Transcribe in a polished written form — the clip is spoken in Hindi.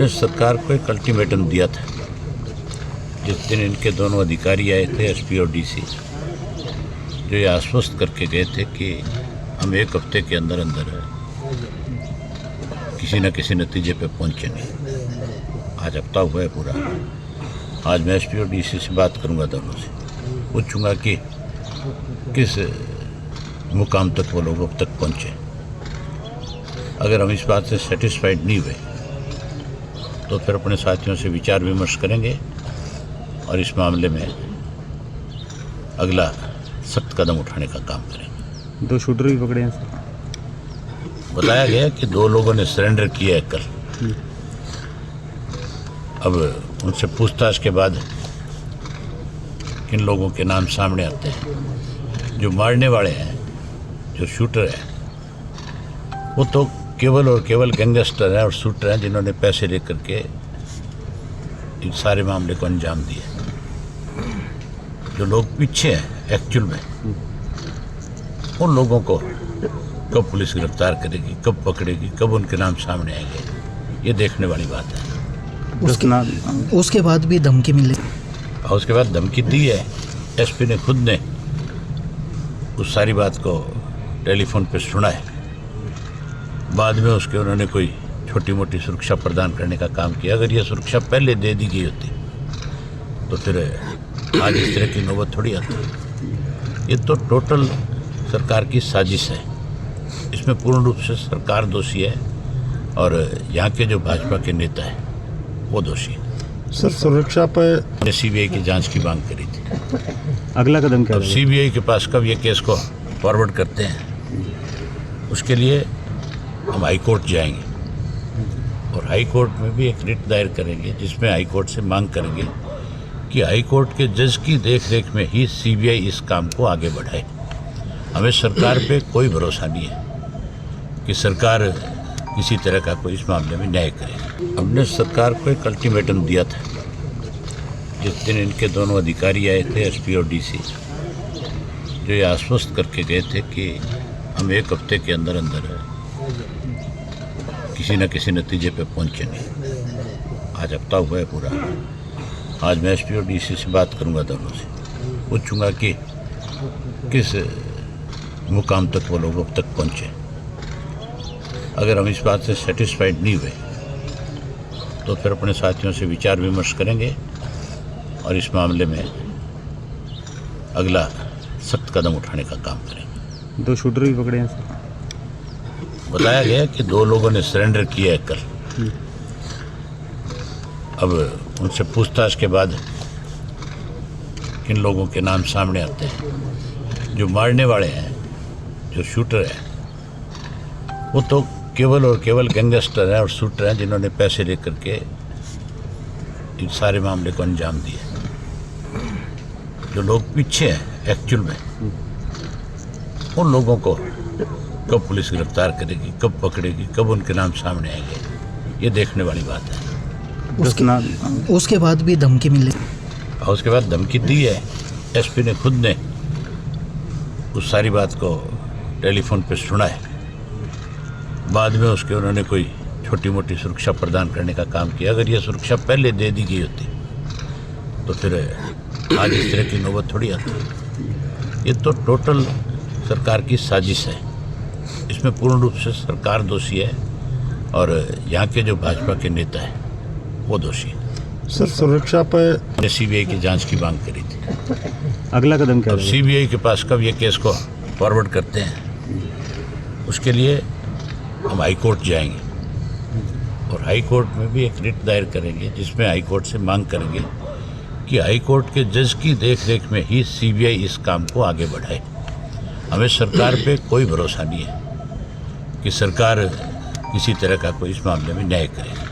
हमने सरकार को एक अल्टीमेटम दिया था जिस दिन इनके दोनों अधिकारी आए थे, एसपी और डीसी, जो ये आश्वस्त करके गए थे कि हम एक हफ्ते के अंदर अंदर किसी न किसी नतीजे पे पहुंचेंगे। आज हफ्ता हुआ है पूरा। आज मैं एसपी और डीसी से बात करूंगा, दोनों से पूछूंगा कि किस मुकाम तक वो लोग अब तक पहुंचे। अगर हम इस बात से सेटिस्फाइड नहीं हुए तो फिर अपने साथियों से विचार विमर्श करेंगे और इस मामले में अगला सख्त कदम उठाने का काम करेंगे। 2 शूटर भी पकड़े हैं सर। बताया गया कि 2 लोगों ने सरेंडर किया है कल। अब उनसे पूछताछ के बाद किन लोगों के नाम सामने आते हैं। जो मारने वाले हैं, जो शूटर हैं, वो तो केवल और केवल गैंगस्टर हैं और शूटर हैं जिन्होंने पैसे लेकर के इन सारे मामले को अंजाम दिया। जो लोग पीछे हैं एक्चुअल में, उन लोगों को कब पुलिस गिरफ्तार करेगी, कब पकड़ेगी, कब उनके नाम सामने आएंगे, ये देखने वाली बात है। उसके बाद भी धमकी मिली और उसके बाद धमकी दी है। एसपी ने खुद ने उस सारी बात को टेलीफोन पे सुना है। बाद में उसके उन्होंने कोई छोटी मोटी सुरक्षा प्रदान करने का काम किया। अगर ये सुरक्षा पहले दे दी गई होती तो फिर आज इस तरह की नौबत थोड़ी आती। ये तो टोटल सरकार की साजिश है। इसमें पूर्ण रूप से सरकार दोषी है और यहाँ के जो भाजपा के नेता हैं वो दोषी है। सर, सुरक्षा पर सीबीआई की जांच की मांग करी थी। अगला कदम क्या अब है? सीबीआई के पास कब ये केस को फॉरवर्ड करते हैं, उसके लिए हम हाई कोर्ट जाएंगे और हाई कोर्ट में भी एक रिट दायर करेंगे जिसमें हाई कोर्ट से मांग करेंगे कि हाई कोर्ट के जज की देखरेख में ही सीबीआई इस काम को आगे बढ़ाए। हमें सरकार पे कोई भरोसा नहीं है कि सरकार किसी तरह का कोई इस मामले में न्याय करे। हमने सरकार को एक अल्टीमेटम दिया था जिस दिन इनके दोनों अधिकारी आए थे, एसपी और डीसी, जो ये आश्वस्त करके गए थे कि हम एक हफ्ते के अंदर अंदर किसी न किसी नतीजे पे पहुंचेंगे। आज हफ्ता हुआ है पूरा। आज मैं एसपी और डीसी से बात करूंगा, दोनों से पूछूंगा कि किस मुकाम तक वो लोग अब तक पहुंचे। अगर हम इस बात से सेटिस्फाइड नहीं हुए तो फिर अपने साथियों से विचार विमर्श करेंगे और इस मामले में अगला सख्त कदम उठाने का काम करेंगे। 2 शूटर भी पकड़े हैं सर। बताया गया कि 2 लोगों ने सरेंडर किया है कल। अब उनसे पूछताछ के बाद किन लोगों के नाम सामने आते हैं। जो मारने वाले हैं, जो शूटर हैं, वो तो केवल और केवल गैंगस्टर हैं और शूटर हैं जिन्होंने पैसे लेकर के इन सारे मामले को अंजाम दिया। जो लोग पीछे हैं एक्चुअल में, उन लोगों को कब पुलिस गिरफ्तार करेगी, कब पकड़ेगी, कब उनके नाम सामने आएंगे, ये देखने वाली बात है। उसके बाद भी धमकी मिली और उसके बाद धमकी दी है। एसपी ने खुद ने उस सारी बात को टेलीफोन पे सुना है। बाद में उसके उन्होंने कोई छोटी मोटी सुरक्षा प्रदान करने का काम किया। अगर ये सुरक्षा पहले दे दी गई होती तो फिर आज इस तरह की नौबत थोड़ी आती। ये तो टोटल सरकार की साजिश है। इसमें पूर्ण रूप से सरकार दोषी है और यहाँ के जो भाजपा के नेता हैं वो दोषी है। सर, सुरक्षा पर सीबीआई की जांच की मांग करी थी। अगला कदम क्या अब है? सीबीआई के पास कब ये केस को फॉरवर्ड करते हैं, उसके लिए हम हाई कोर्ट जाएंगे और हाई कोर्ट में भी एक रिट दायर करेंगे जिसमें हाई कोर्ट से मांग करेंगे कि हाई कोर्ट के जज की देखरेख में ही सीबीआई इस काम को आगे बढ़ाए। हमें सरकार पे कोई भरोसा नहीं है कि सरकार किसी तरह का कोई इस मामले में न्याय करे।